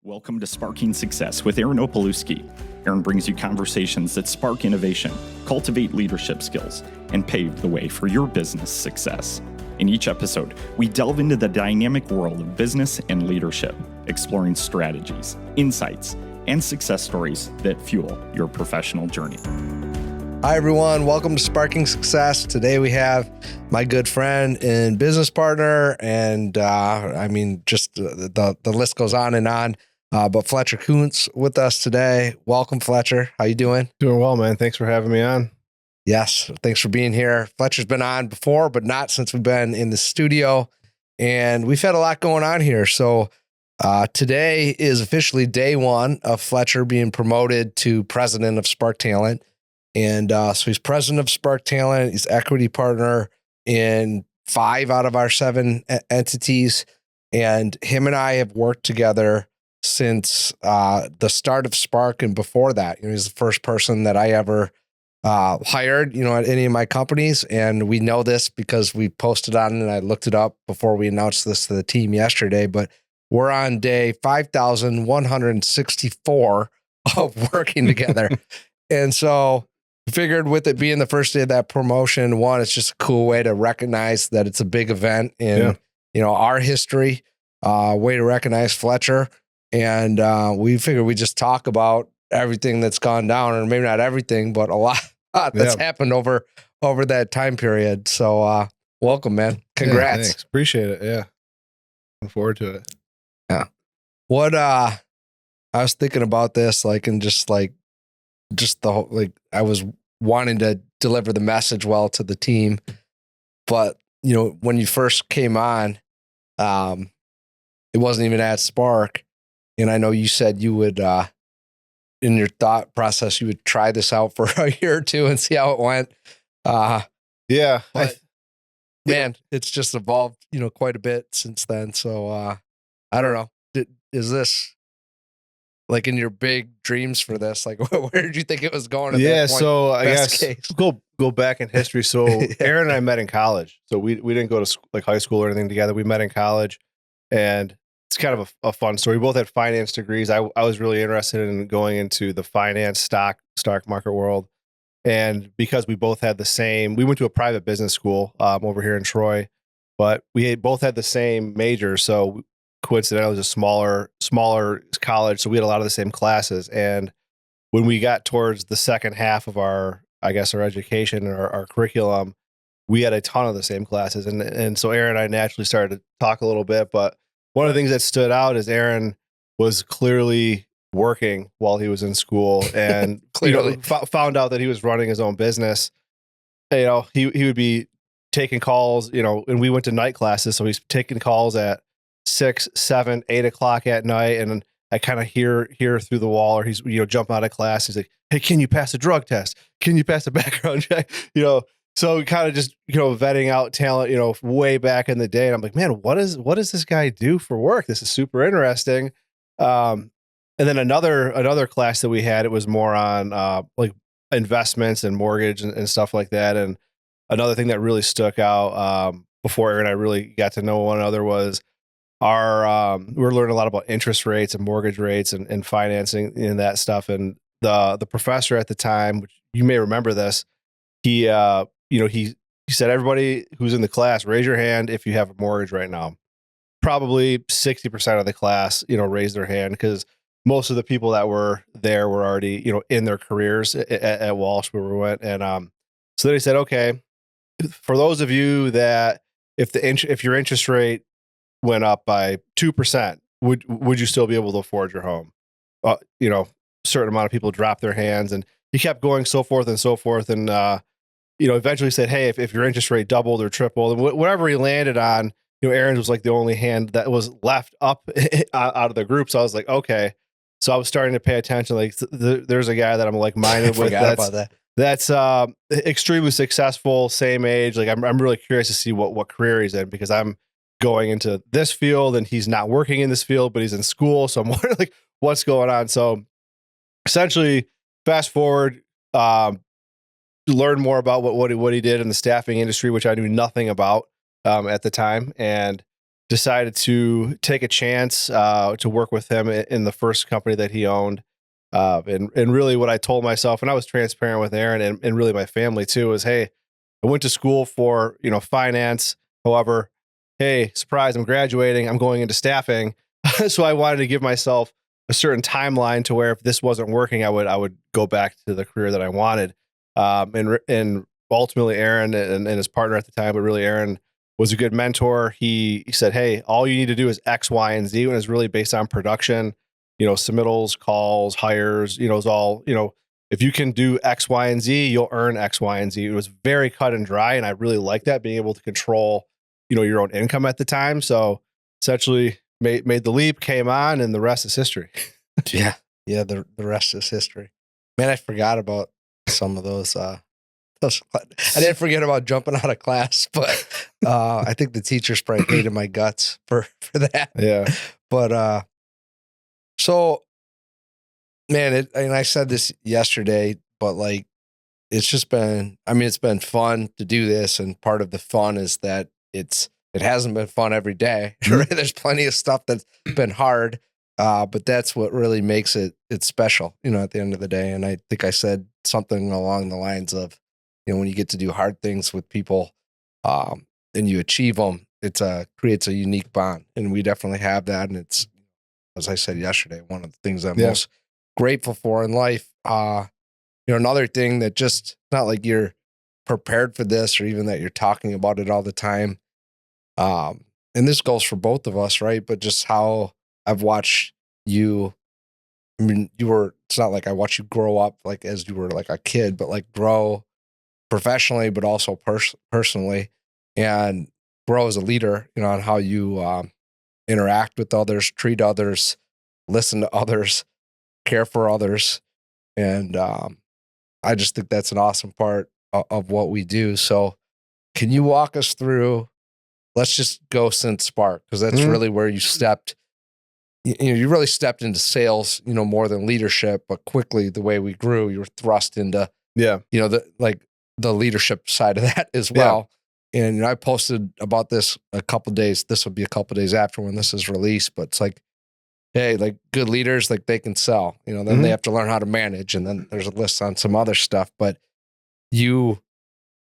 Welcome to Sparking Success with Aaron Opalewski. Aaron brings you conversations that spark innovation, cultivate leadership skills, and pave the way for your business success. In each episode, we delve into the dynamic world of business and leadership, exploring strategies, insights, and success stories that fuel your professional journey. Hi, everyone. Welcome to Sparking Success. Today we have my good friend and business partner, and just the list goes on and on. But Fletcher Kundtz with us today. Welcome, Fletcher. How you doing? Doing well, man. Thanks for having me on. Yes, thanks for being here. Fletcher's been on before, but not since we've been in the studio, and we've had a lot going on here. So today is officially day one of Fletcher being promoted to president of SparkTalent. And so he's president of SparkTalent. He's equity partner in 5 out of our 7 entities. And him and I have worked together since the start of Spark and before that. He's the first person that I ever hired, at any of my companies. And we know this because we posted on it and I looked it up before we announced this to the team yesterday. But we're on day 5,164 of working together. And so figured with it being the first day of that promotion, one, it's just a cool way to recognize that it's a big event in, our history, way to recognize Fletcher. And we figured we just talk about everything that's gone down, or maybe not everything, but a lot that's happened over that time period. So welcome, man. Congrats. Yeah, thanks. Appreciate it. Yeah. Looking forward to it. Yeah. What I was thinking about this, I was wanting to deliver the message well to the team, but when you first came on, it wasn't even at Spark. And I know you said you would, in your thought process, you would try this out for a year or two and see how it went. Yeah. Man, it's just evolved, quite a bit since then. So I don't know. Is this like in your big dreams for this? Like, where did you think it was going at that point? So I Best guess case. go back in history. So Aaron and I met in college. So we didn't go to high school or anything together. We met in college, and it's kind of a fun story. We both had finance degrees. I was really interested in going into the finance stock market world. And because we both had we went to a private business school over here in Troy, but we both had the same major. So coincidentally, it was a smaller college. So we had a lot of the same classes. And when we got towards the second half of our education or our curriculum, we had a ton of the same classes. And so Aaron and I naturally started to talk a little bit, but one of the things that stood out is Aaron was clearly working while he was in school, and found out that he was running his own business. He would be taking calls, and we went to night classes, so he's taking calls at 6, 7, 8 o'clock at night, and I kind of hear through the wall, or he's jumping out of class. He's like, "Hey, can you pass a drug test? Can you pass a background check?" So kind of just, vetting out talent, way back in the day. And I'm like, man, what does this guy do for work? This is super interesting. And then another class that we had, it was more on investments and mortgage and stuff like that. And another thing that really stuck out before Aaron and I really got to know one another was we were learning a lot about interest rates and mortgage rates and financing and that stuff. And the professor at the time, which you may remember this, he said, everybody who's in the class, raise your hand if you have a mortgage right now. Probably 60% of the class, raised their hand, because most of the people that were there were already, in their careers at Walsh where we went. And so then he said, okay, for those of you that if your interest rate went up by 2%, would you still be able to afford your home? Certain amount of people dropped their hands, and he kept going, so forth and so forth. And eventually said, hey, if your interest rate doubled or tripled, and whatever he landed on, Aaron's was like the only hand that was left up out of the group. So I was like, okay. So I was starting to pay attention. Like there's a guy that I'm like minded with. That's extremely successful, same age. Like I'm really curious to see what career he's in, because I'm going into this field and he's not working in this field, but he's in school. So I'm wondering like what's going on. So essentially, fast forward, learn more about what he did in the staffing industry, which I knew nothing about at the time. And decided to take a chance to work with him in the first company that he owned. And really what I told myself, and I was transparent with Aaron and really my family too, was, hey, I went to school for, finance. However, hey, surprise, I'm graduating. I'm going into staffing. So I wanted to give myself a certain timeline to where if this wasn't working, I would go back to the career that I wanted. And ultimately Aaron and his partner at the time, but really Aaron was a good mentor. He said, hey, all you need to do is X, Y, and Z. And it's really based on production, submittals, calls, hires, it's all, if you can do X, Y, and Z, you'll earn X, Y, and Z. It was very cut and dry. And I really liked that, being able to control, your own income at the time. So essentially made the leap, came on, and the rest is history. Yeah. Yeah. The rest is history. Man, I forgot about some of those. I didn't forget about jumping out of class, but I think the teachers probably hated my guts for that. Yeah. But so, man, and I said this yesterday, but like, it's just been, it's been fun to do this. And part of the fun is that it hasn't been fun every day. Right? There's plenty of stuff that's been hard. But that's what really makes it special, at the end of the day. And I think I said something along the lines of, when you get to do hard things with people, and you achieve them, it creates a unique bond. And we definitely have that. And it's, as I said yesterday, one of the things I'm most grateful for in life. Another thing that just not like you're prepared for this or even that you're talking about it all the time. And this goes for both of us, right? But just how I've watched you. It's not like I watched you grow up like as you were like a kid, but like grow professionally, but also personally, and grow as a leader, on how you interact with others, treat others, listen to others, care for others. And I just think that's an awesome part of what we do. So can you walk us through, let's just go since Spark, because that's really where you stepped. You really stepped into sales, more than leadership, but quickly the way we grew, you were thrust into, the leadership side of that as well. Yeah. And I posted about this a couple of days. This will be a couple of days after when this is released, but it's like, hey, like good leaders, like they can sell, then they have to learn how to manage. And then there's a list on some other stuff, but you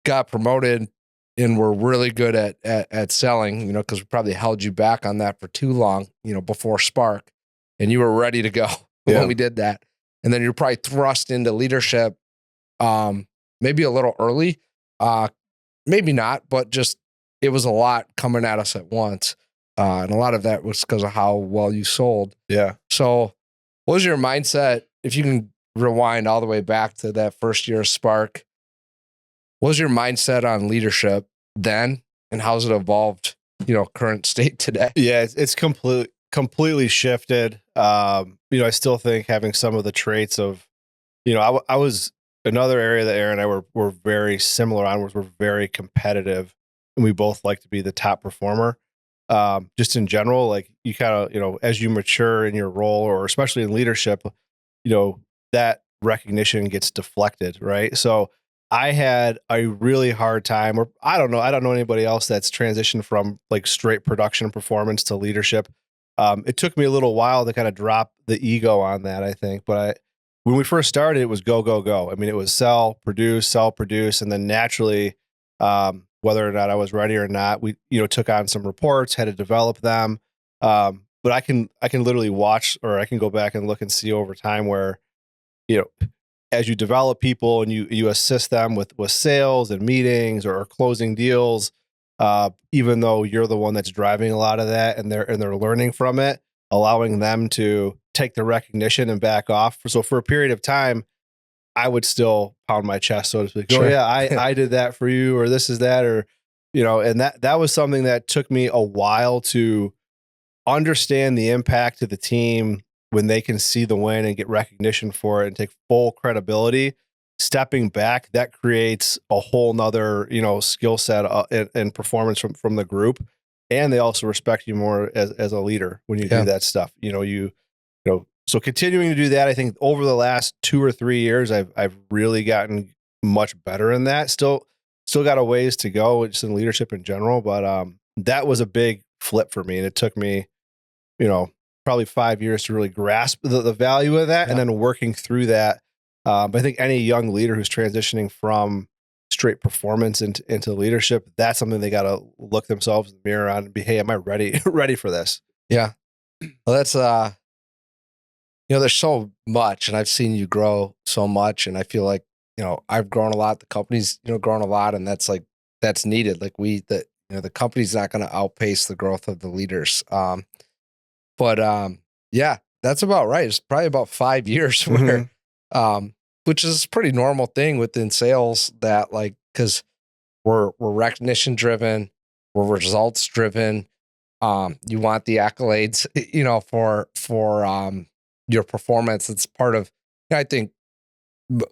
got promoted and were really good at selling, because we probably held you back on that for too long, before Spark, and you were ready to go when we did that. And then you're probably thrust into leadership, maybe a little early, maybe not, but just, it was a lot coming at us at once. And a lot of that was because of how well you sold. Yeah. So what was your mindset? If you can rewind all the way back to that first year of Spark, what was your mindset on leadership then, and how's it evolved, current state today? Yeah, it's completely shifted. I still think having some of the traits of, I was another area that Aaron and I were very similar on, was we're very competitive, and we both like to be the top performer. Just in general, like you kind of, as you mature in your role, or especially in leadership, that recognition gets deflected, right? So I had a really hard time, or I don't know anybody else that's transitioned from like straight production performance to leadership. It took me a little while to kind of drop the ego on that, I think. But when we first started, it was go, go, go. It was sell, produce. And then naturally, whether or not I was ready or not, we, took on some reports, had to develop them. But I can literally watch, or I can go back and look and see over time where, as you develop people and you assist them with sales and meetings or closing deals, even though you're the one that's driving a lot of that, and they're learning from it, allowing them to take the recognition and back off. So for a period of time, I would still pound my chest, so to speak. Sure. Oh yeah, I did that for you, or this is that, or, and that was something that took me a while to understand the impact to the team when they can see the win and get recognition for it and take full credibility. Stepping back, that creates a whole nother, skill set and performance from the group. And they also respect you more as a leader when you do that stuff. So continuing to do that, I think over the last 2 or 3 years, I've really gotten much better in that. Still got a ways to go just in leadership in general, but that was a big flip for me. And it took me, probably 5 years to really grasp the value of that. Yeah. And then working through that. But I think any young leader who's transitioning from straight performance into leadership, that's something they got to look themselves in the mirror on and be, hey, am I ready for this? Yeah. Well, that's, there's so much, and I've seen you grow so much, and I feel like, I've grown a lot. The company's, grown a lot, and that's needed. Like the company's not going to outpace the growth of the leaders. Yeah, that's about right. It's probably about 5 years where, which is a pretty normal thing within sales that cause we're recognition driven, we're results driven. You want the accolades, for your performance. It's part of, I think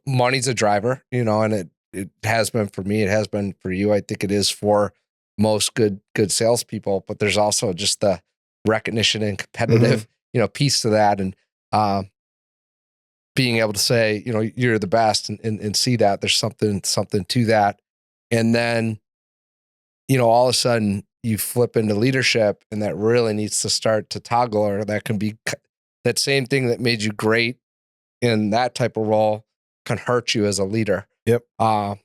money's a driver, and it has been for me. It has been for you. I think it is for most good salespeople, but there's also just the recognition and competitive, piece to that. And, being able to say, you're the best and see that there's something to that. And then, all of a sudden you flip into leadership, and that really needs to start to toggle, or that can be that same thing that made you great in that type of role can hurt you as a leader. Yep. And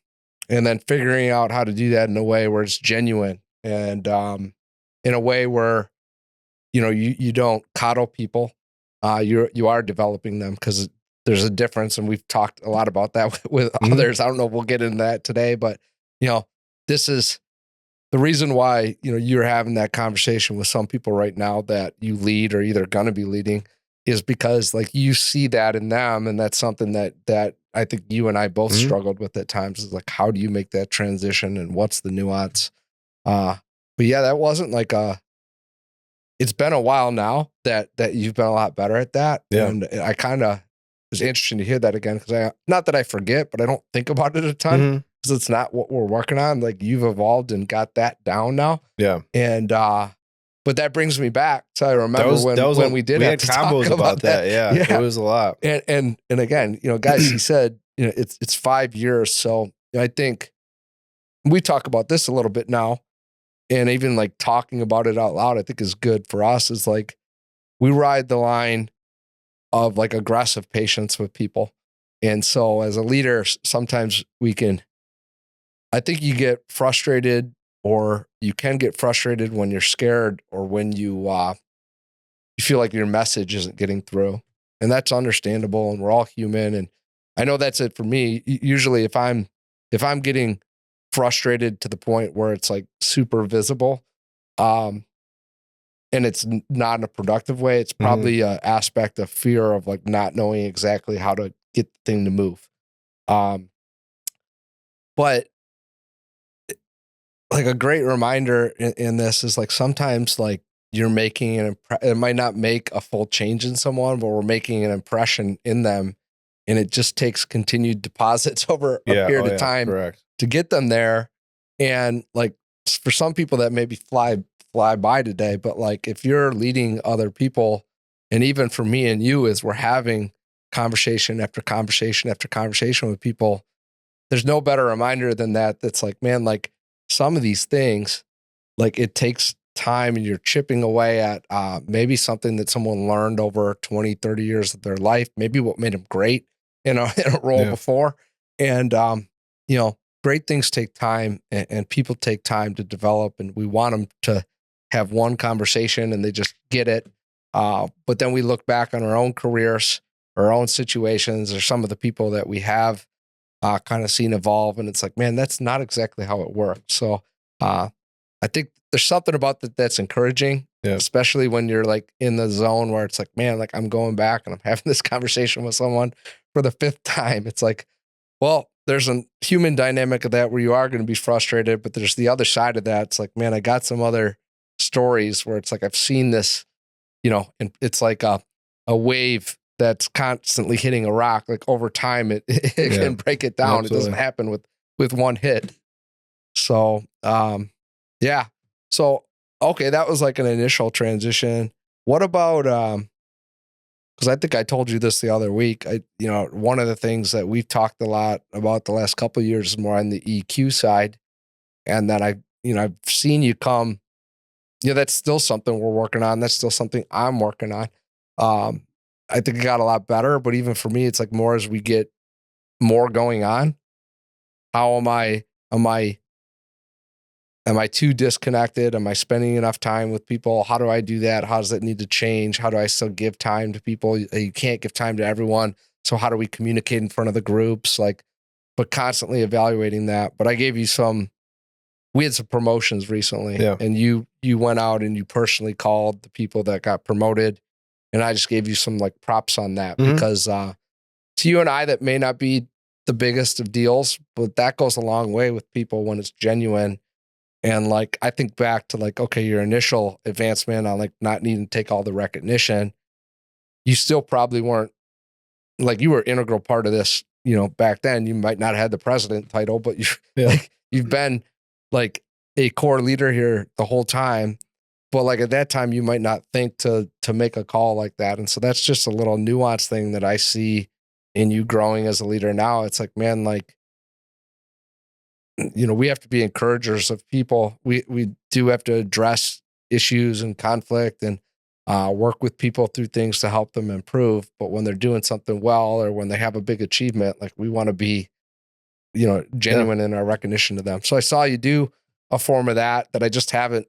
then figuring out how to do that in a way where it's genuine, and in a way where, you don't coddle people. You are developing them, because there's a difference. And we've talked a lot about that with others. I don't know if we'll get into that today, but this is the reason why, you're having that conversation with some people right now that you lead or either going to be leading, is because you see that in them. And that's something that I think you and I both struggled with at times, is how do you make that transition, and what's the nuance? But yeah, that wasn't it's been a while now that you've been a lot better at that. Yeah. And I kind of was interesting to hear that again, because not that I forget, but I don't think about it a ton, because it's not what we're working on. You've evolved and got that down now. Yeah. And, but that brings me back. So I remember when we did have to combos talk about that. Yeah. It was a lot. And again, guys, he said, it's 5 years. So I think we talk about this a little bit now, and even talking about it out loud, I think is good for us. Is we ride the line of aggressive patience with people. And so as a leader, sometimes I think you get frustrated, or you can get frustrated when you're scared, or when you feel like your message isn't getting through. And that's understandable, and we're all human. And I know that's it for me. Usually if I'm getting frustrated to the point where it's super visible, and it's not in a productive way, it's probably an aspect of fear of not knowing exactly how to get the thing to move. But a great reminder in this is sometimes you're making it might not make a full change in someone, but we're making an impression in them, and it just takes continued deposits over a period of time to get them there. And for some people that maybe fly by today, but if you're leading other people, and even for me and you, as we're having conversation after conversation after conversation with people, there's no better reminder than that. That's man, some of these things, it takes time, and you're chipping away at maybe something that someone learned over 20, 30 years of their life, maybe what made them great in a role before. And, great things take time, and people take time to develop, and we want them to have one conversation and they just get it. But then we look back on our own careers, our own situations, or some of the people that we have kind of seen evolve, and it's man, that's not exactly how it worked. So I think there's something about that's encouraging, especially when you're in the zone where it's man, I'm going back and I'm having this conversation with someone for the 5th time. It's well, there's a human dynamic of that where you are going to be frustrated, but there's the other side of that. It's man, I got some other stories where it's I've seen this, and it's a wave that's constantly hitting a rock. Over time, it can break it down. Absolutely. It doesn't happen with one hit. So, yeah. So, okay, that was an initial transition. What about, because I think I told you this the other week, one of the things that we've talked a lot about the last couple of years is more on the EQ side. And then I've seen you come that's still something we're working on. That's still something I'm working on. I think it got a lot better, but even for me, it's like more as we get more going on, how am I too disconnected? Am I spending enough time with people? How do I do that? How does that need to change? How do I still give time to people? You can't give time to everyone. So how do we communicate in front of the groups? But constantly evaluating that. But I gave you we had some promotions recently, and you went out and you personally called the people that got promoted. And I just gave you some props on that because to you and I, that may not be the biggest of deals, but that goes a long way with people when it's genuine. And I think back to okay, your initial advancement on not needing to take all the recognition, you still probably weren't you were an integral part of this, back then. You might not have had the president title, but you've been a core leader here the whole time. But at that time, you might not think to make a call like that. And so that's just a little nuanced thing that I see in you growing as a leader now. It's man, we have to be encouragers of people. We do have to address issues and conflict and work with people through things to help them improve. But when they're doing something well, or when they have a big achievement, we want to be, genuine in our recognition of them. So I saw you do a form of that I just haven't,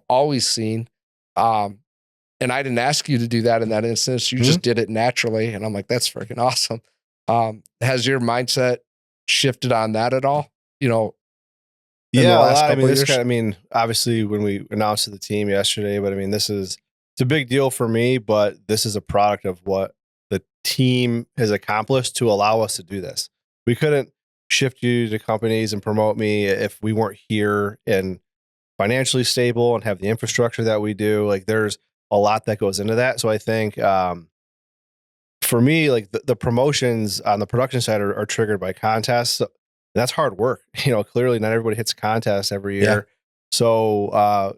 always seen. And I didn't ask you to do that in that instance. You just did it naturally. And I'm that's freaking awesome. Has your mindset shifted on that at all? Yeah, a lot. Obviously when we announced to the team yesterday, but it's a big deal for me, but this is a product of what the team has accomplished to allow us to do this. We couldn't shift you to companies and promote me if we weren't here and financially stable and have the infrastructure that we do. There's a lot that goes into that. So I think for me, the promotions on the production side are triggered by contests. That's hard work. Clearly not everybody hits a contest every year. Yeah. So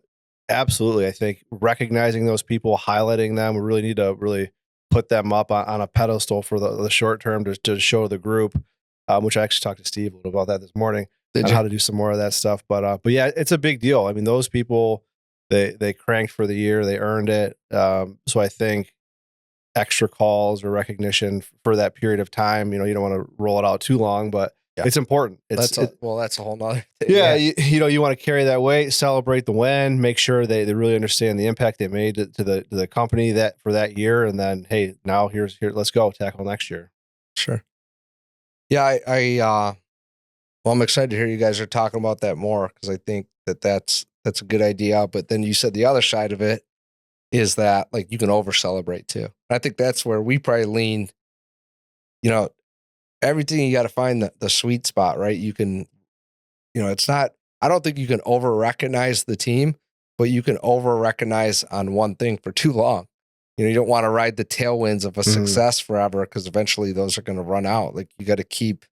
absolutely, I think recognizing those people, highlighting them, we really need to really put them up on a pedestal for the short term to show the group, which I actually talked to Steve a little about that this morning. How to do some more of that stuff. But yeah, it's a big deal. Those people, they cranked for the year, they earned it. So I think extra calls or recognition for that period of time, you don't want to roll it out too long, but it's important. That's a whole nother thing. Yeah. You want to carry that weight, celebrate the win, make sure they really understand the impact they made to the company that for that year. And then, hey, now here, let's go tackle next year. Sure. Yeah. I'm excited to hear you guys are talking about that more, because I think that's a good idea. But then you said the other side of it is that you can over celebrate too. I think that's where we probably lean. Everything you got to find the sweet spot, right? You can, it's not. I don't think you can over recognize the team, but you can over recognize on one thing for too long. You don't want to ride the tailwinds of a success forever, because eventually those are going to run out. You got to keep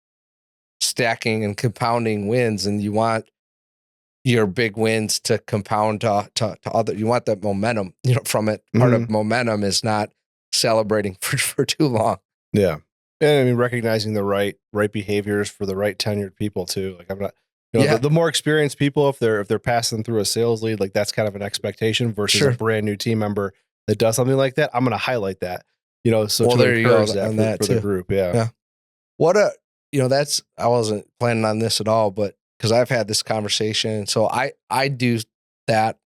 stacking and compounding wins, and you want your big wins to compound to other. You want that momentum, from it. Part of momentum is not celebrating for too long. Yeah, and recognizing the right behaviors for the right tenured people too. I'm not. The more experienced people, if they're passing through a sales lead, that's kind of an expectation versus a brand new team member that does something like that. I'm going to highlight that. So to encourage that for the group. Yeah. What I wasn't planning on this at all, but because I've had this conversation. So I do that,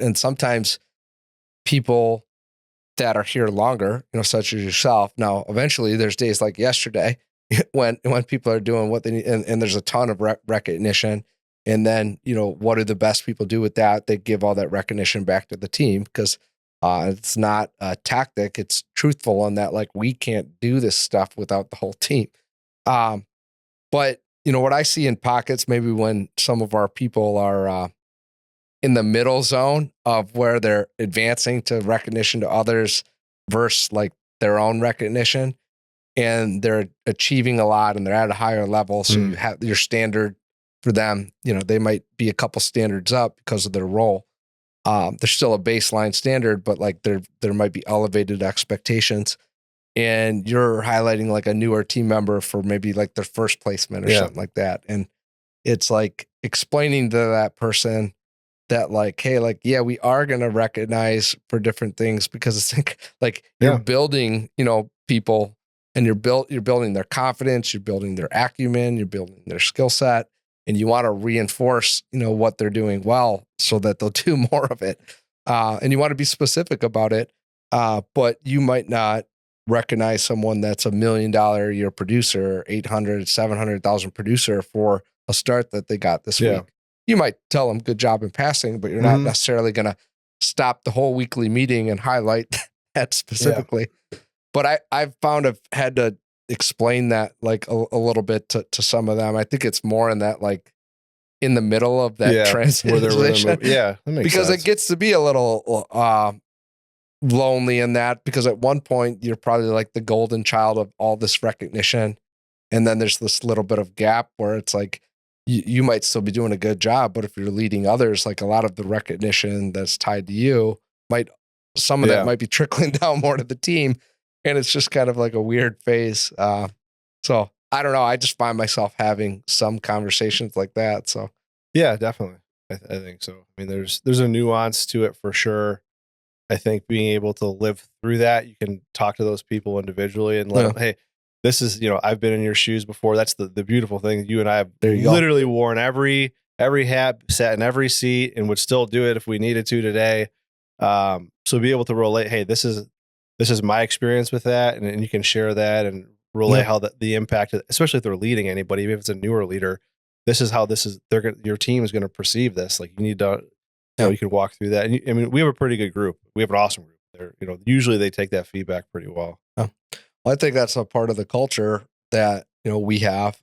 and sometimes people that are here longer, such as yourself. Now, eventually there's days like yesterday when people are doing what they need, and there's a ton of recognition. And then, what do the best people do with that? They give all that recognition back to the team, because it's not a tactic. It's truthful in that, we can't do this stuff without the whole team. But what I see in pockets, maybe when some of our people are in the middle zone of where they're advancing to recognition to others versus their own recognition, and they're achieving a lot and they're at a higher level. So you have your standard for them, they might be a couple standards up because of their role. There's still a baseline standard, but there might be elevated expectations. And you're highlighting a newer team member for maybe their first placement or something like that. And it's explaining to that person that like, hey, like, yeah, we are going to recognize for different things because it's like you're building, people, and you're building their confidence, you're building their acumen, you're building their skill set, and you want to reinforce, what they're doing well so that they'll do more of it. And you want to be specific about it. But you might not recognize someone that's $1 million a year producer, 800, 700,000 producer for a start that they got this week. You might tell them good job in passing, but you're not necessarily going to stop the whole weekly meeting and highlight that specifically. But I've found I've had to explain that like a little bit to some of them. I think it's more in that like in the middle of that transition. That makes because sense. it gets to be a little lonely in that, because at one point you're probably like the golden child of all this recognition. And then there's this little bit of gap where it's like, you might still be doing a good job, but if you're leading others, like a lot of the recognition that's tied to you some of that might be trickling down more to the team. And it's just kind of like a weird phase. So I don't know. I just find myself having some conversations like that. So yeah, definitely. I think so. I mean, there's a nuance to it for sure. I think being able to live through that, you can talk to those people individually and let them, hey, this is, I've been in your shoes before. That's the beautiful thing. You and I have literally worn every hat, sat in every seat, and would still do it if we needed to today. So be able to relate, hey, this is my experience with that, and you can share that and relay how the impact, especially if they're leading anybody, even if it's a newer leader, this is how your team is going to perceive this. Like you need to, you can walk through that. And I mean, we have a pretty good group. We have an awesome group. They're, usually they take that feedback pretty well. Well, I think that's a part of the culture that, we have,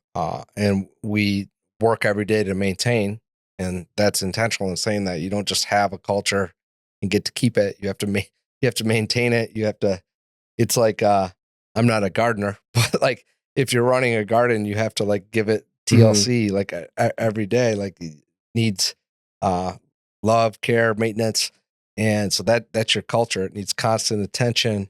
and we work every day to maintain. And that's intentional in saying that you don't just have a culture and get to keep it. You have to maintain it. It's like, I'm not a gardener, but like if you're running a garden, you have to like give it TLC like every day, like it needs, love, care, maintenance. And so that's your culture. It needs constant attention.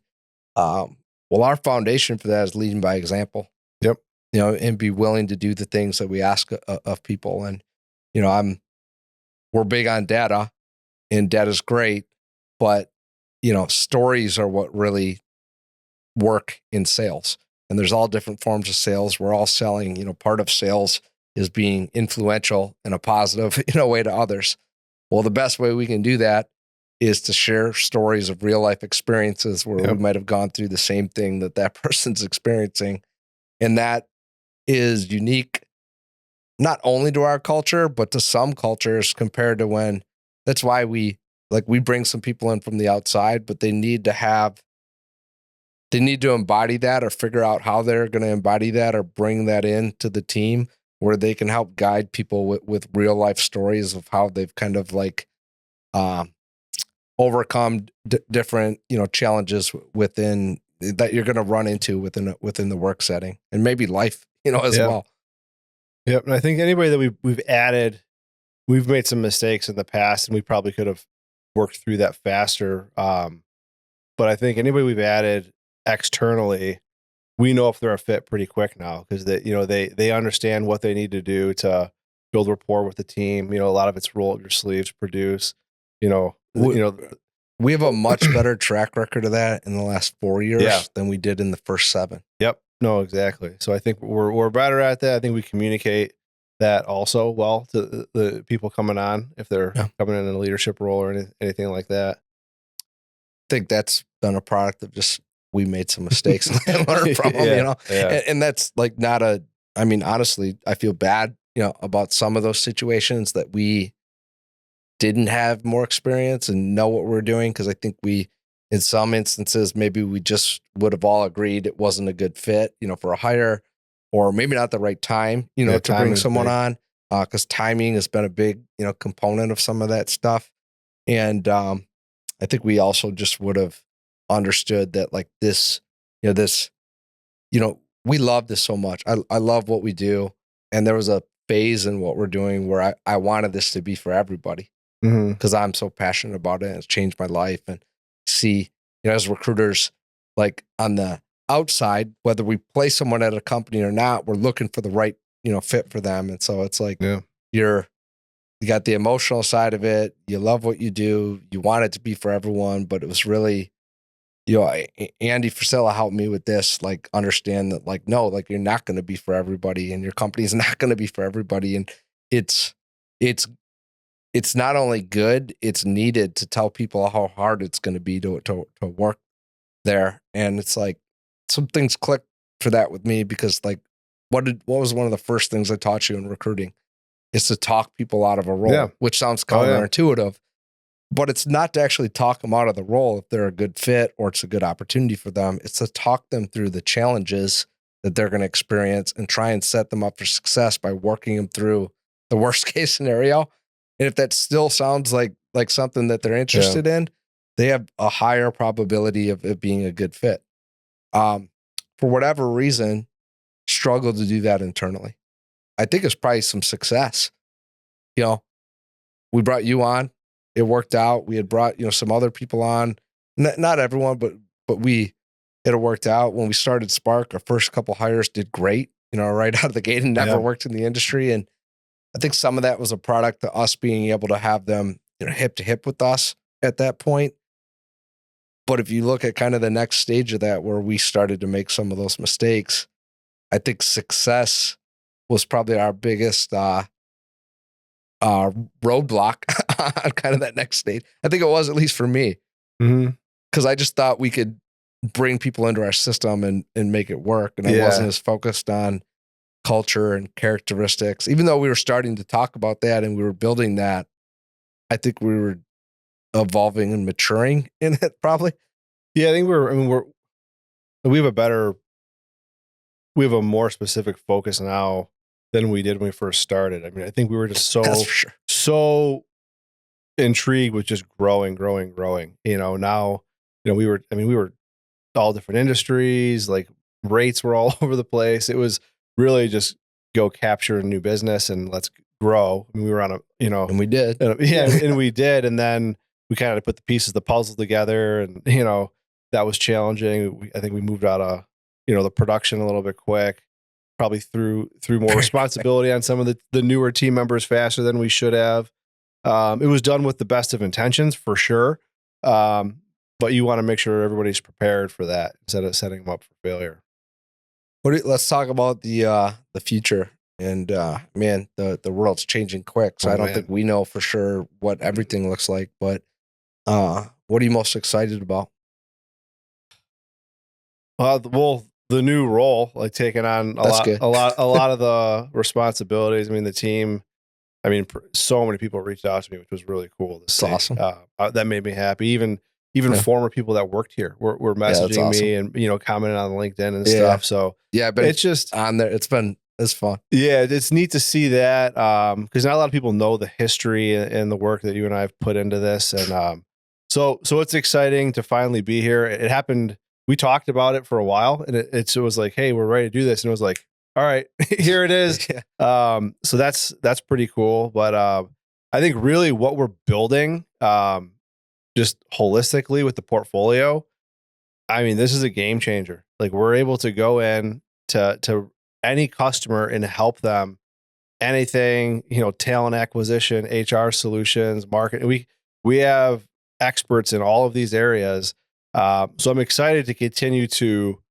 Well, our foundation for that is leading by example. Yep. And be willing to do the things that we ask of people. And, we're big on data, and data's great, but, stories are what really work in sales. And there's all different forms of sales. We're all selling, part of sales is being influential in a positive, way to others. Well, the best way we can do that is to share stories of real life experiences where we might have gone through the same thing that person's experiencing. And that is unique, not only to our culture, but to some cultures compared to that's why we bring some people in from the outside, but they need to embody that or figure out how they're going to embody that or bring that into the team where they can help guide people with real life stories of how they've kind of like, overcome different, challenges within that you're going to run into within the work setting and maybe life, as well. Yep. And I think anybody that we've added, we've made some mistakes in the past and we probably could have worked through that faster. But I think anybody we've added externally, we know if they're a fit pretty quick now because they understand what they need to do to build rapport with the team. A lot of it's roll up your sleeves, produce, we have a much better track record of that in the last 4 years than we did in the first 7. Yep. No, exactly. So I think we're better at that. I think we communicate that also well to the people coming on if they're coming in a leadership role or anything like that. I think that's been a product of just we made some mistakes and learned from them, And that's like honestly, I feel bad, about some of those situations that we didn't have more experience and know what we're doing. Cause I think in some instances, maybe we just would have all agreed it wasn't a good fit, for a hire or maybe not the right time, to bring someone on. Cause timing has been a big, component of some of that stuff. And, I think we also just would have understood that like this, we love this so much. I love what we do. And there was a phase in what we're doing where I wanted this to be for everybody. Because I'm so passionate about it and it's changed my life. And see, as recruiters, like on the outside, whether we place someone at a company or not, we're looking for the right, fit for them. And so it's like you're You got the emotional side of it. You love what you do. You want it to be for everyone, but it was really, Andy Frisella helped me with this, like understand that like, no, like you're not going to be for everybody and your company is not going to be for everybody. And it's not only good, it's needed to tell people how hard it's going to be to work there. And it's like some things clicked for that with me because like, what was one of the first things I taught you in recruiting? Is to talk people out of a role, which sounds counterintuitive, but it's not to actually talk them out of the role if they're a good fit or it's a good opportunity for them. It's to talk them through the challenges that they're going to experience and try and set them up for success by working them through the worst case scenario. And if that still sounds like something that they're interested in, they have a higher probability of it being a good fit. For whatever reason, struggle to do that internally. I think it's probably some success. We brought you on. It worked out. We had brought, some other people on. Not everyone, but it worked out. When we started Spark, our first couple hires did great, right out of the gate and never worked in the industry. And I think some of that was a product of us being able to have them, hip to hip with us at that point. But if you look at kind of the next stage of that, where we started to make some of those mistakes, I think success was probably our biggest roadblock on kind of that next stage. I think it was, at least for me, because I just thought we could bring people into our system and make it work. And I wasn't as focused on culture and characteristics, even though we were starting to talk about that and we were building that. I think we were evolving and maturing in it probably. Yeah, I think we have a more specific focus now than we did when we first started. I mean, I think we were just so intrigued with just growing. Now, we were all different industries, like rates were all over the place. It was really just go capture a new business and let's grow. I mean, we were on and we did. And we did. And then we kind of put the pieces of the puzzle together and, that was challenging. I think we moved out of, the production a little bit quick, probably threw more responsibility on some of the newer team members faster than we should have. It was done with the best of intentions for sure. But you want to make sure everybody's prepared for that instead of setting them up for failure. Let's talk about the future. And man, the world's changing quick. So I don't think we know for sure what everything looks like. But what are you most excited about? Well, the new role, like taking on a lot of the responsibilities. I mean, the team. I mean, so many people reached out to me, which was really cool to see. Awesome. That made me happy. Even former people that worked here were messaging me and commenting on LinkedIn and stuff. So but it's just on there. It's fun. Yeah, it's neat to see that because not a lot of people know the history and the work that you and I have put into this, and so it's exciting to finally be here. It happened. We talked about it for a while, and it was like, hey, we're ready to do this, and it was like, all right, here it is. So that's pretty cool. But I think really what we're building, just holistically with the portfolio, I mean, this is a game changer. Like we're able to go in to any customer and help them anything, talent acquisition, HR solutions, marketing. We have experts in all of these areas. So I'm excited to continue to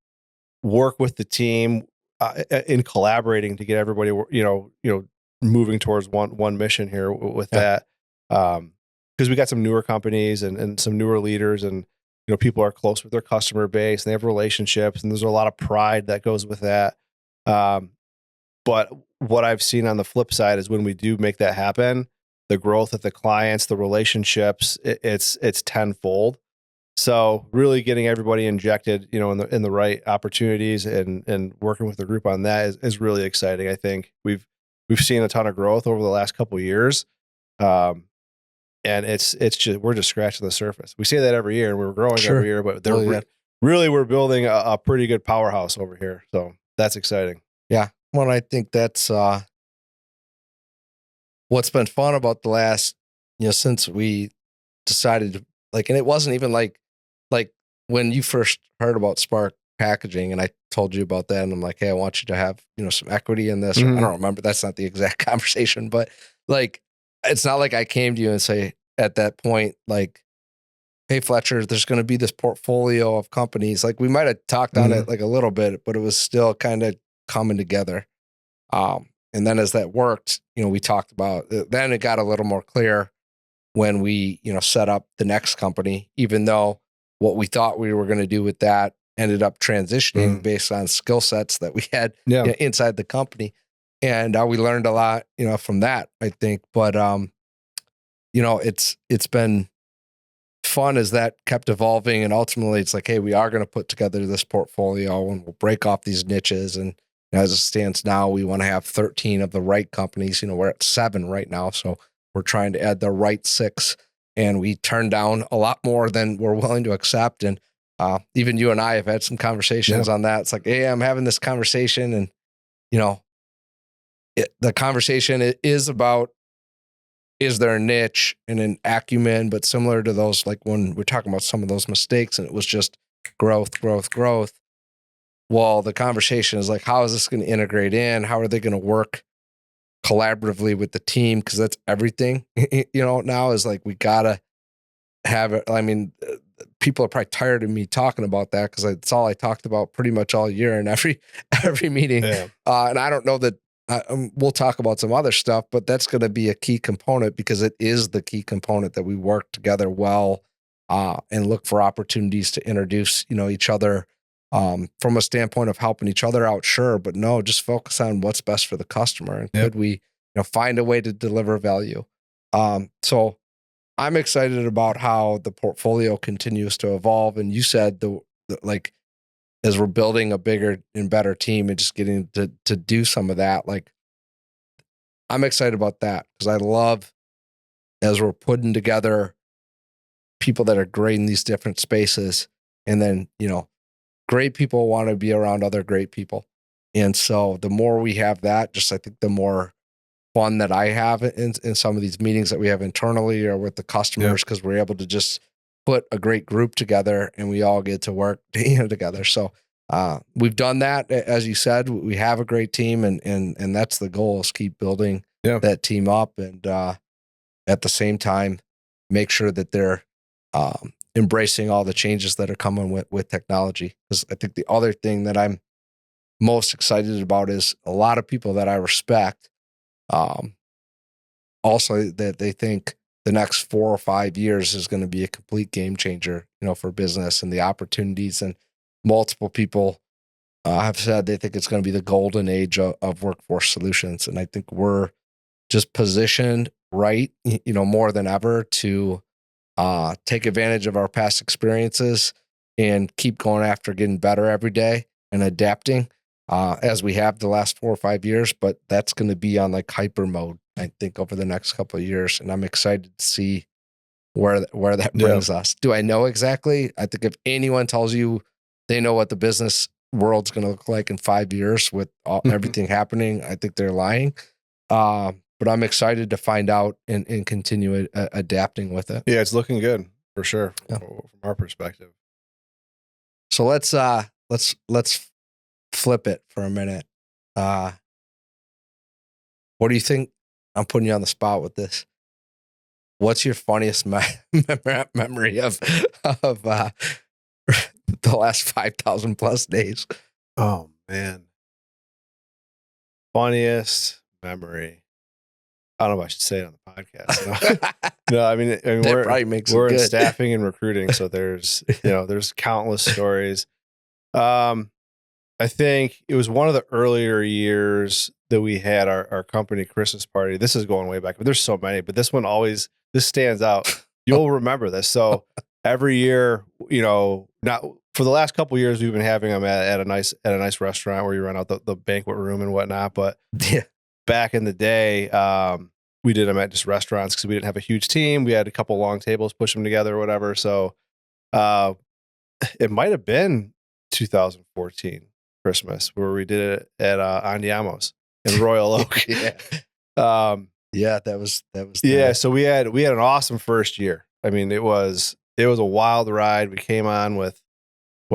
work with the team in collaborating to get everybody, moving towards one mission here with that. Because we got some newer companies and some newer leaders, and people are close with their customer base and they have relationships, and there's a lot of pride that goes with that. But what I've seen on the flip side is when we do make that happen, the growth of the clients, the relationships, it's tenfold. So really getting everybody injected, in the right opportunities and working with the group on that is really exciting. I think we've seen a ton of growth over the last couple of years. And it's just, we're just scratching the surface. We say that every year and we're growing every year, but really we're building a pretty good powerhouse over here. So that's exciting. Yeah. Well, I think that's what's been fun about the last, since we decided to, and it wasn't even like when you first heard about Spark Packaging and I told you about that, and I'm like, hey, I want you to have, some equity in this. Mm-hmm. I don't remember. That's not the exact conversation, but it's not like I came to you and say at that point, like, hey, Fletcher, there's going to be this portfolio of companies. Like we might have talked on it like a little bit, but it was still kind of coming together. And then as that worked, we talked about, then it got a little more clear when we, set up the next company, even though what we thought we were going to do with that ended up transitioning based on skill sets that we had inside the company. And we learned a lot, from that, I think. But, it's been fun as that kept evolving. And ultimately it's like, hey, we are going to put together this portfolio and we'll break off these niches. And as it stands now, we want to have 13 of the right companies. We're at 7 right now. So we're trying to add the right 6. And we turned down a lot more than we're willing to accept. And even you and I have had some conversations on that. It's like, hey, I'm having this conversation. And, the conversation is about, is there a niche and an acumen, but similar to those, like when we're talking about some of those mistakes and it was just growth. Well, the conversation is like, how is this going to integrate in? How are they going to work collaboratively with the team? Because that's everything, now is like, we got to have it. I mean, people are probably tired of me talking about that because it's all I talked about pretty much all year in every meeting. Yeah. And I don't know that we'll talk about some other stuff, but that's going to be a key component because it is the key component that we work together well and look for opportunities to introduce, each other from a standpoint of helping each other out, sure, but no, just focus on what's best for the customer. And could we, find a way to deliver value? So I'm excited about how the portfolio continues to evolve. And you said like, as we're building a bigger and better team and just getting to do some of that, like I'm excited about that because I love as we're putting together people that are great in these different spaces. And then, great people want to be around other great people. And so the more we have that, just I think the more fun that I have in some of these meetings that we have internally or with the customers, because we're able to just put a great group together and we all get to work together. So we've done that. As you said, we have a great team and that's the goal, is keep building that team up. And at the same time, make sure that they're embracing all the changes that are coming with technology. Because I think the other thing that I'm most excited about is a lot of people that I respect, also that they think the next 4 or 5 years is going to be a complete game changer, for business and the opportunities. And multiple people have said they think it's going to be the golden age of workforce solutions. And I think we're just positioned right, more than ever to take advantage of our past experiences and keep going after getting better every day and adapting as we have the last 4 or 5 years. But that's going to be on like hyper mode, I think, over the next couple of years. And I'm excited to see where that brings us. Do I know exactly? I think if anyone tells you they know what the business world's going to look like in 5 years with everything happening, I think they're lying. But I'm excited to find out and continue adapting with it. Yeah, it's looking good for sure from our perspective. So let's flip it for a minute. What do you think? I'm putting you on the spot with this. What's your funniest memory of the last 5,000 plus days? Oh man, funniest memory. I don't know if I should say it on the podcast. No, I mean we're in staffing and recruiting, so there's there's countless stories. I think it was one of the earlier years that we had our company Christmas party. This is going way back, but there's so many. But this stands out. You'll remember this. So every year, not for the last couple of years, we've been having them at a nice restaurant where you rent out the banquet room and whatnot. But back in the day, we did them at just restaurants because we didn't have a huge team. We had a couple long tables, push them together or whatever. So it might have been 2014 Christmas where we did it at Andiamo's in Royal Oak. That was nice. So we had an awesome first year. I mean, it was a wild ride. We came on with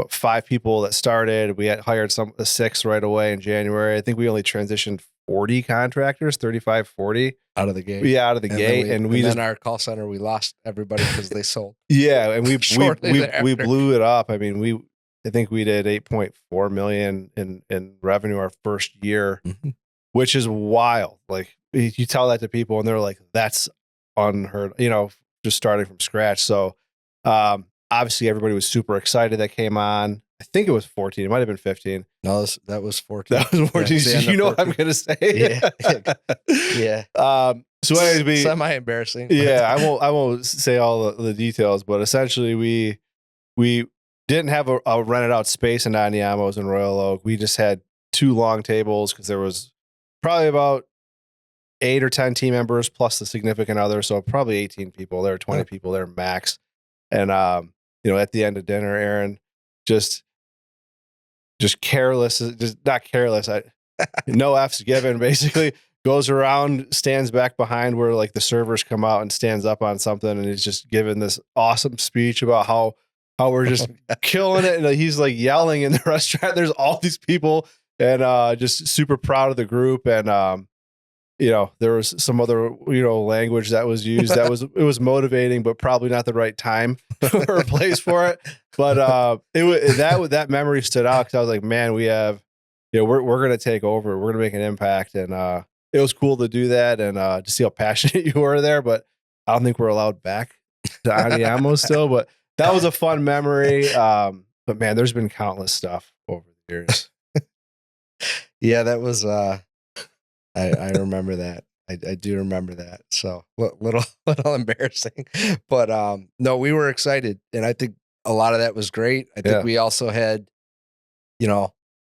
5 people that started. We had hired 6 right away in January. I think we only transitioned 40 contractors, 35, 40 out of the gate. Yeah, out of the gate. And then our call center, we lost everybody because they sold. Yeah, and we Shortly blew it up. I mean, I think we did 8.4 million in revenue our first year, which is wild. Like you tell that to people and they're like, that's unheard, just starting from scratch. So obviously everybody was super excited that came on. I think it was 14. It might have been 15. No, that was 14. That was 14. Yeah, So you know 14. What I'm going to say? Yeah. So anyways, semi-embarrassing. Yeah, I won't say all the details, but essentially we didn't have a rented out space in Aniamos and Royal Oak. We just had 2 long tables because there was probably about 8 or 10 team members plus the significant other, so probably 18 people there, 20 people there max. And at the end of dinner, Aaron just careless, just not careless. No F's given, basically. Goes around, stands back behind where like the servers come out and stands up on something, and he's just giving this awesome speech about how we're just killing it. And he's like yelling in the restaurant. There's all these people, and just super proud of the group. And there was some other language that was used. It was motivating, but probably not the right time or place for it. But that memory stood out because I was like, man, we have, we're gonna take over. We're gonna make an impact, and it was cool to do that and to see how passionate you were there. But I don't think we're allowed back to Aniamo still. But that was a fun memory. But man, there's been countless stuff over the years. Yeah, that was. I remember that. I do remember that. So little embarrassing, but no, we were excited, and I think a lot of that was great. I think we also had,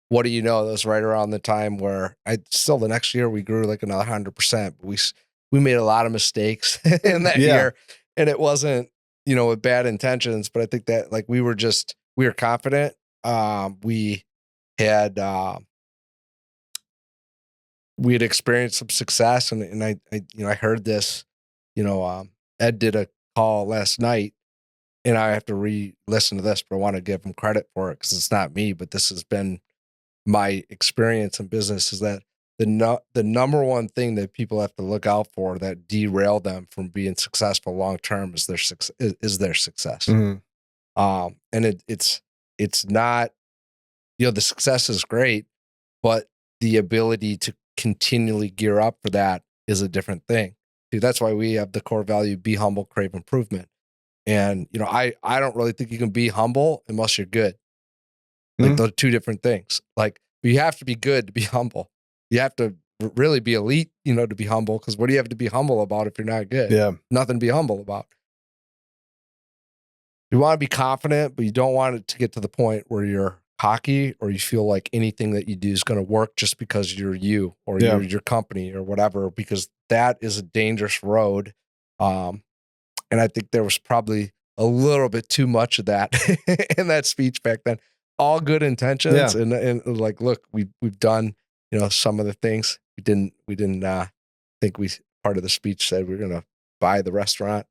what do you know? That was right around the time where the next year we grew like another 100%. We made a lot of mistakes in that year, and it wasn't, with bad intentions, but I think that like we were confident. We had experienced some success, and I heard this, Ed did a call last night, and I have to re-listen to this, but I want to give him credit for it because it's not me, but this has been my experience in business, is that the number one thing that people have to look out for that derail them from being successful long term is their success. Mm-hmm. And it's not, the success is great, but the ability to continually gear up for that is a different thing. Dude, that's why we have the core value: be humble, crave improvement. And I don't really think you can be humble unless you're good. Like those are 2 different things. Like you have to be good to be humble. You have to really be elite, to be humble. Because what do you have to be humble about if you're not good? Yeah, nothing to be humble about. You want to be confident, but you don't want it to get to the point where you're cocky or you feel like anything that you do is going to work just because you're you or you're your company or whatever. Because that is a dangerous road. And I think there was probably a little bit too much of that in that speech back then. All good intentions, and like, look, we've done, some of the things we didn't think part of the speech said we were going to buy the restaurant.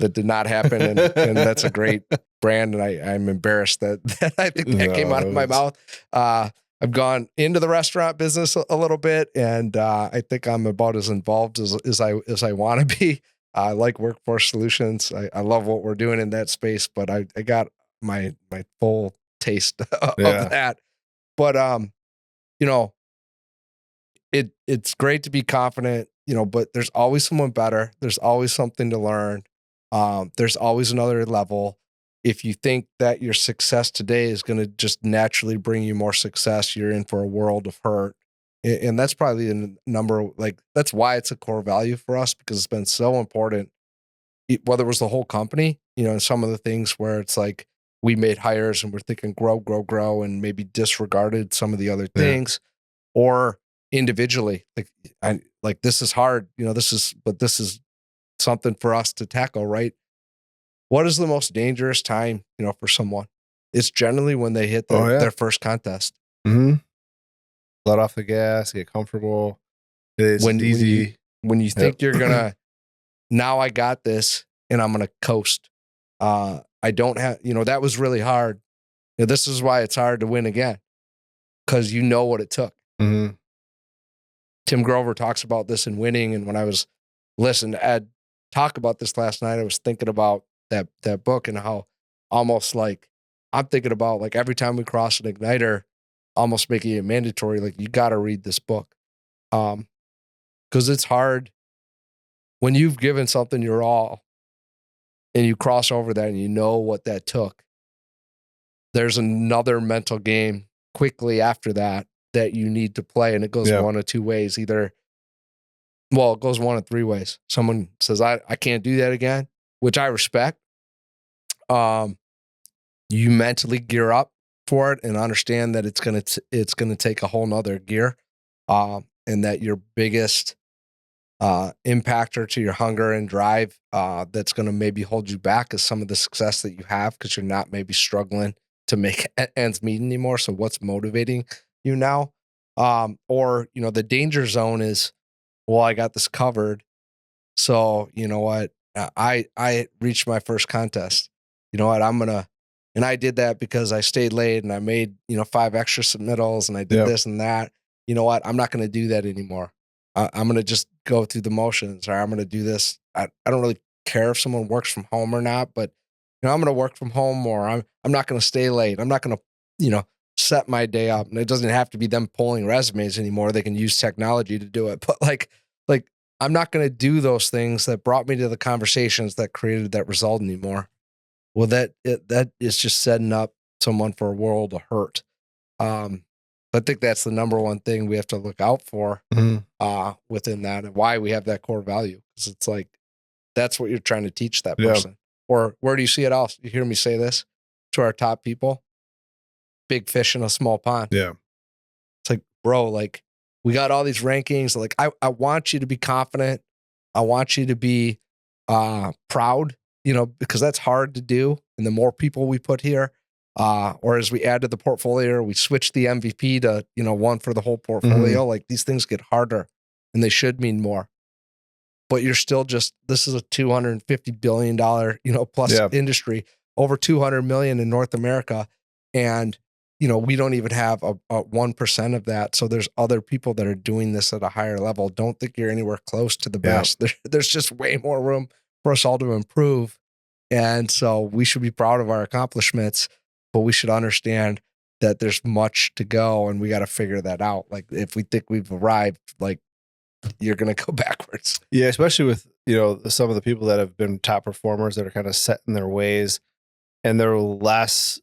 That did not happen, and that's a great brand, and I'm embarrassed that I think that came out of my mouth. I've gone into the restaurant business a little bit, and I think I'm about as involved as I want to be. I like workforce solutions. I love what we're doing in that space, but I got my full taste of that. But it's great to be confident, but there's always someone better. There's always something to learn. There's always another level. If you think that your success today is going to just naturally bring you more success, you're in for a world of hurt. And that's probably the number, like, that's why it's a core value for us, because it's been so important, whether it was the whole company, and some of the things where it's like, we made hires and we're thinking grow, and maybe disregarded some of the other things, or individually, like this is hard, this is something for us to tackle, right? What is the most dangerous time, for someone? It's generally when they hit their first contest. Mm-hmm. Let off the gas, get comfortable. It's easy. When you think you're gonna, now I got this and I'm gonna coast. I don't have, that was really hard. This is why it's hard to win again, because what it took. Mm-hmm. Tim Grover talks about this in Winning. And when I was listening to Ed talk about this last night, I was thinking about that book and how almost like I'm thinking about like every time we cross an igniter, almost making it mandatory. Like you got to read this book. Because it's hard when you've given something your all and you cross over that and you know what that took. There's another mental game quickly after that you need to play. And it goes one of two ways. It goes one of three ways. Someone says, I can't do that again, which I respect. You mentally gear up for it and understand that it's gonna take a whole nother gear. And that your biggest impactor to your hunger and drive that's going to maybe hold you back is some of the success that you have because you're not maybe struggling to make ends meet anymore. So what's motivating you now? Or, the danger zone is, well, I got this covered. So you know what? I reached my first contest. You know what? And I did that because I stayed late and I made, 5 extra submittals and I did this and that. You know what? I'm not going to do that anymore. I'm going to just go through the motions, or I'm going to do this. I don't really care if someone works from home or not, but I'm going to work from home more. I'm not going to stay late. I'm not going to, set my day up. And it doesn't have to be them pulling resumes anymore. They can use technology to do it. But like I'm not going to do those things that brought me to the conversations that created that result anymore. Well, that is just setting up someone for a world of hurt. I think that's the number one thing we have to look out for within that, and why we have that core value. Because it's like, that's what you're trying to teach that person. Or where do you see it else? You hear me say this to our top people: big fish in a small pond. Yeah. It's like, bro, like we got all these rankings. Like I want you to be confident. I want you to be proud, because that's hard to do. And the more people we put here, or as we add to the portfolio, we switch the MVP to, one for the whole portfolio. Like these things get harder and they should mean more, but you're still this is a $250 billion, plus industry, over 200 million in North America. And, we don't even have a 1% of that. So there's other people that are doing this at a higher level. Don't think you're anywhere close to the best. There's just way more room for us all to improve. And so we should be proud of our accomplishments, but we should understand that there's much to go and we got to figure that out. Like if we think we've arrived, like you're going to go backwards. Yeah. Especially with, some of the people that have been top performers that are kind of set in their ways and they're less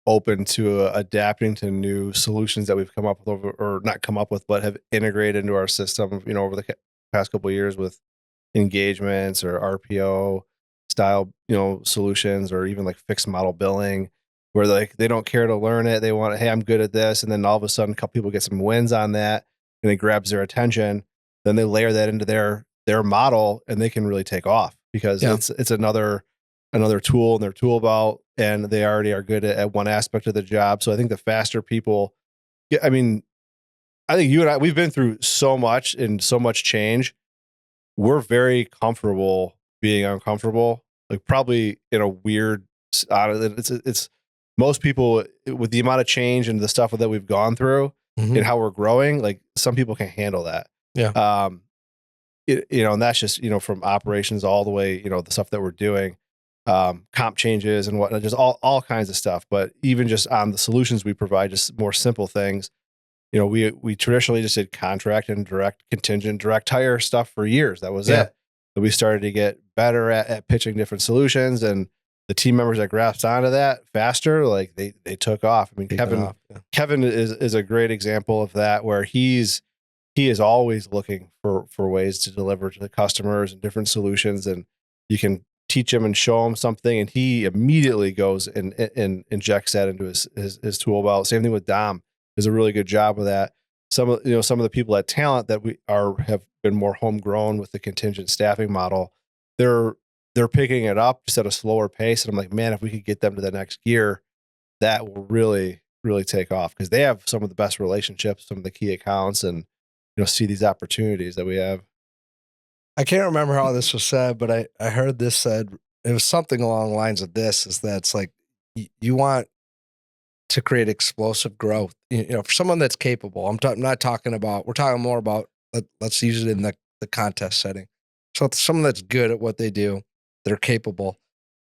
open to adapting to new solutions that we've come up with or not come up with, but have integrated into our system, over the past couple of years with engagements or RPO style, solutions, or even like fixed model billing, where like they don't care to learn it. They want, hey, I'm good at this. And then all of a sudden a couple people get some wins on that and it grabs their attention. Then they layer that into their model and they can really take off because it's another tool in their tool belt, and they already are good at one aspect of the job. So I think the faster people I think you and I, we've been through so much and so much change. We're very comfortable being uncomfortable, like probably in a weird, it's most people with the amount of change and the stuff that we've gone through and how we're growing, like some people can't handle that. Yeah. And that's just, from operations all the way, the stuff that we're doing, comp changes and whatnot, just all kinds of stuff. But even just on the solutions we provide, just more simple things, we traditionally just did contract and direct contingent, direct hire stuff for years. That was it. But we started to get better at pitching different solutions, and the team members that grasped onto that faster, like they took off. I mean, Kevin is a great example of that, where he is always looking for ways to deliver to the customers and different solutions, and you can teach him and show him something, and he immediately goes and injects that into his tool belt. Same thing with Dom, does a really good job of that. Some of the people at Talent that have been more homegrown with the contingent staffing model, they're picking it up just at a slower pace. And I'm like, man, if we could get them to the next gear, that will really, really take off, because they have some of the best relationships, some of the key accounts, and see these opportunities that we have. I can't remember how this was said, but I heard this said. It was something along the lines of this: is that it's like you want to create explosive growth. For someone that's capable. We're talking more about let's use it in the contest setting. So it's someone that's good at what they do, they're capable.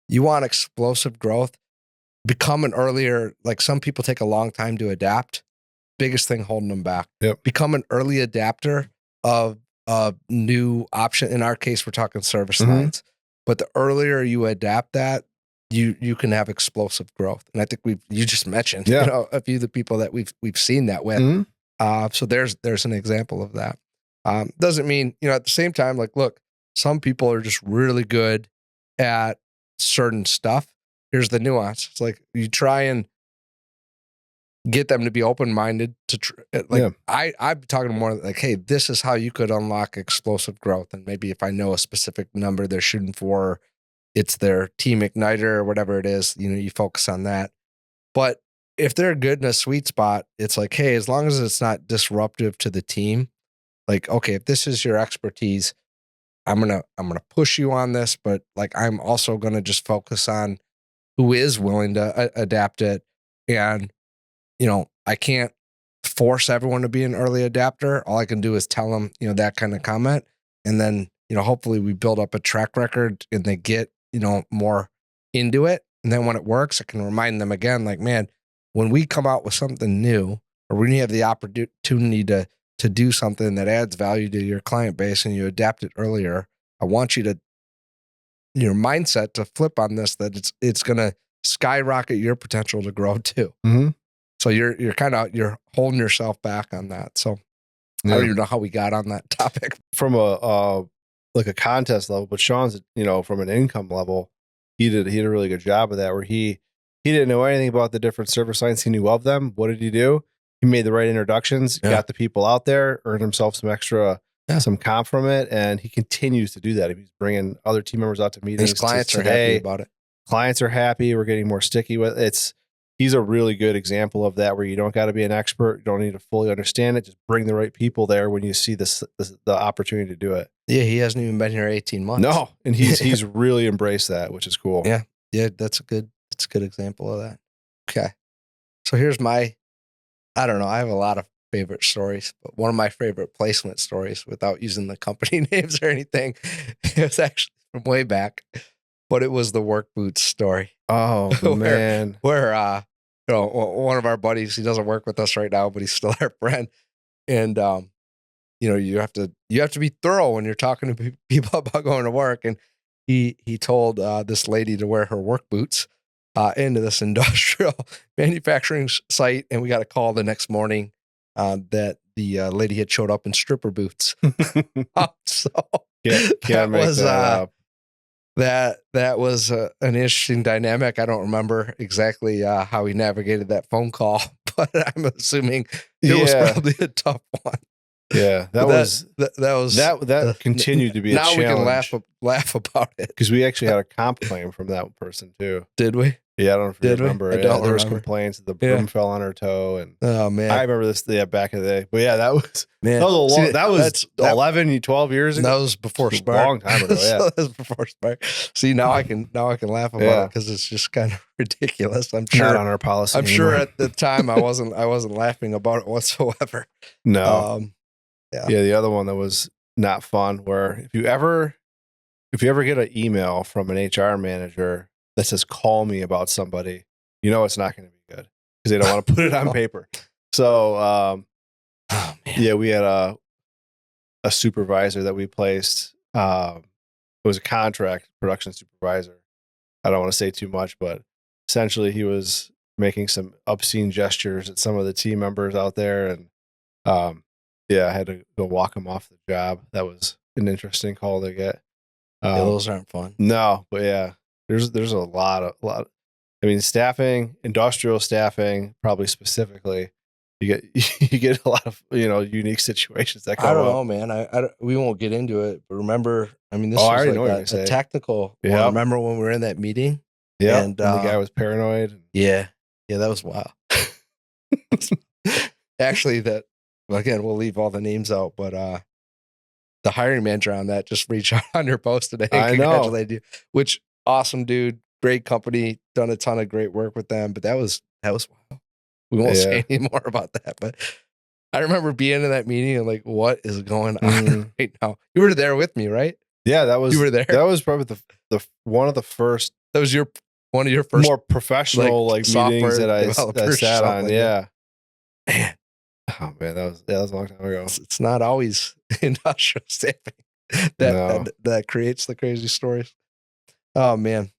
You want explosive growth, become an earlier, like some people take a long time to adapt. Biggest thing holding them back. Yep. Become an early adapter of a new option. In our case, we're talking service lines. But the earlier you adapt that, you can have explosive growth. And I think you just mentioned a few of the people that we've seen that with. So there's an example of that. Doesn't mean, at the same time, like, look, some people are just really good at certain stuff. Here's the nuance. It's like you try and get them to be open-minded to I'm talking more like, hey, this is how you could unlock explosive growth. And maybe if I know a specific number they're shooting for, it's their team igniter or whatever it is, you focus on that. But if they're good in a sweet spot, it's like, hey, as long as it's not disruptive to the team, like, okay, if this is your expertise, I'm gonna push you on this, but like I'm also gonna just focus on who is willing to adapt it. And I can't force everyone to be an early adapter. All I can do is tell them, that kind of comment. And then, hopefully we build up a track record and they get, more into it. And then when it works, I can remind them again, like, man, when we come out with something new, or when you have the opportunity to do something that adds value to your client base and you adapt it earlier, I want you to, your mindset to flip on this, that it's going to skyrocket your potential to grow too. So you're holding yourself back on that. So I don't even know how we got on that topic. From a contest level, but Sean's, from an income level, he did a really good job of that, where he didn't know anything about the different service lines. He knew of them. What did he do? He made the right introductions, got the people out there, earned himself some extra, some comp from it. And he continues to do that. He's bringing other team members out to meetings. His clients are happy about it. Clients are happy. We're getting more sticky with it. He's a really good example of that, where you don't got to be an expert. You don't need to fully understand it. Just bring the right people there when you see the opportunity to do it. Yeah, he hasn't even been here 18 months. No, and he's really embraced that, which is cool. Yeah, that's a good example of that. Okay, so here's I don't know, I have a lot of favorite stories, but one of my favorite placement stories, without using the company names or anything, it was actually from way back, but it was the work boots story. Oh man, where one of our buddies, he doesn't work with us right now, but he's still our friend, and you have to be thorough when you're talking to people about going to work, and he told this lady to wear her work boots into this industrial manufacturing site, and we got a call the next morning that the lady had showed up in stripper boots. So that was an interesting dynamic. I don't remember exactly how he navigated that phone call, but I'm assuming it was probably a tough one. Yeah, that continued to be a challenge. Now we can laugh about it, because we actually had a comp claim from that person too. Did we? Yeah, I don't know if you remember. There was complaints that the broom fell on her toe, and oh man, I remember this. Yeah, back in the day. But yeah, that was that was 11, 12 years ago. That was before Spark. A long time ago. Yeah, that was before Spark. See, now I can laugh about it because it's just kind of ridiculous. I'm sure not on our policy. I'm sure at the time I wasn't laughing about it whatsoever. No. Yeah, the other one that was not fun, where if you ever get an email from an HR manager that says call me about somebody, it's not going to be good, because they don't want to put it on paper. So we had a supervisor that we placed. It was a contract production supervisor. I don't want to say too much, but essentially he was making some obscene gestures at some of the team members out there, and I had to go walk him off the job. That was an interesting call to get. Those aren't fun. No, but yeah, there's a lot. I mean, staffing, industrial staffing, probably specifically, you get a lot of unique situations that come up. I don't know, man. We won't get into it, but remember, I mean, this was like a technical one. Remember when we were in that meeting? Yeah, and the guy was paranoid. Yeah, that was wild. Actually, again, we'll leave all the names out, but the hiring manager on that just reached out on your post today and congratulated you. Which awesome dude, great company, done a ton of great work with them. But that was wild. We won't say any more about that. But I remember being in that meeting and like, what is going on Mhm. right now? You were there with me, right? Yeah, that was You were there. That was probably the one of the first That was one of your first more professional like software meetings that I developers or sat something on. like Yeah. Man, Oh man, that was a long time ago. it's not always industrial staffing No. that creates the crazy stories. Oh man.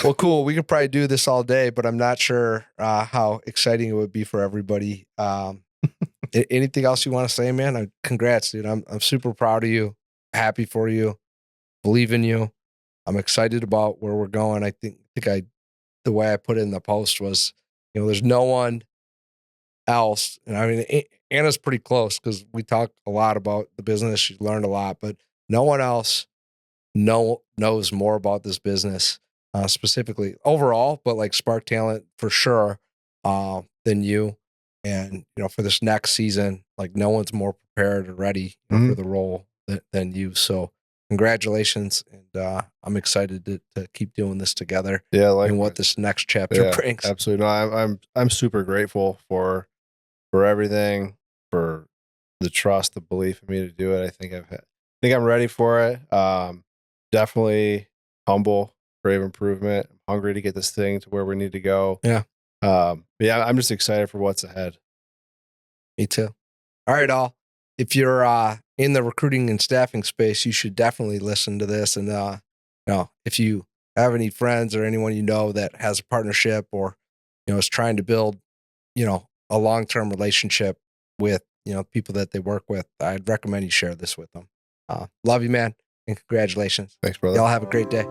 Well, cool. We could probably do this all day, but I'm not sure how exciting it would be for everybody. Anything else you want to say, man? Congrats, dude. I'm super proud of you. Happy for you. Believe in you. I'm excited about where we're going. I think the way I put it in the post was, there's no one else. And I mean, Anna's pretty close because we talked a lot about the business. She learned a lot, but no one else knows more about this business specifically overall, but like SparkTalent for sure than you. And for this next season, like no one's more prepared or ready for the role than you. So congratulations, and I'm excited to keep doing this together. Yeah, like and what this next chapter brings. Absolutely. No, I'm super grateful for everything, for the trust, the belief in me to do it. I think I'm ready for it. Definitely humble, brave improvement. I'm hungry to get this thing to where we need to go. Yeah. Yeah, I'm just excited for what's ahead. Me too. All right, all. If you're in the recruiting and staffing space, you should definitely listen to this. And if you have any friends or anyone that has a partnership or is trying to build a long-term relationship with people that they work with, I'd recommend you share this with them. Love you, man, and congratulations. Thanks, brother. Y'all have a great day.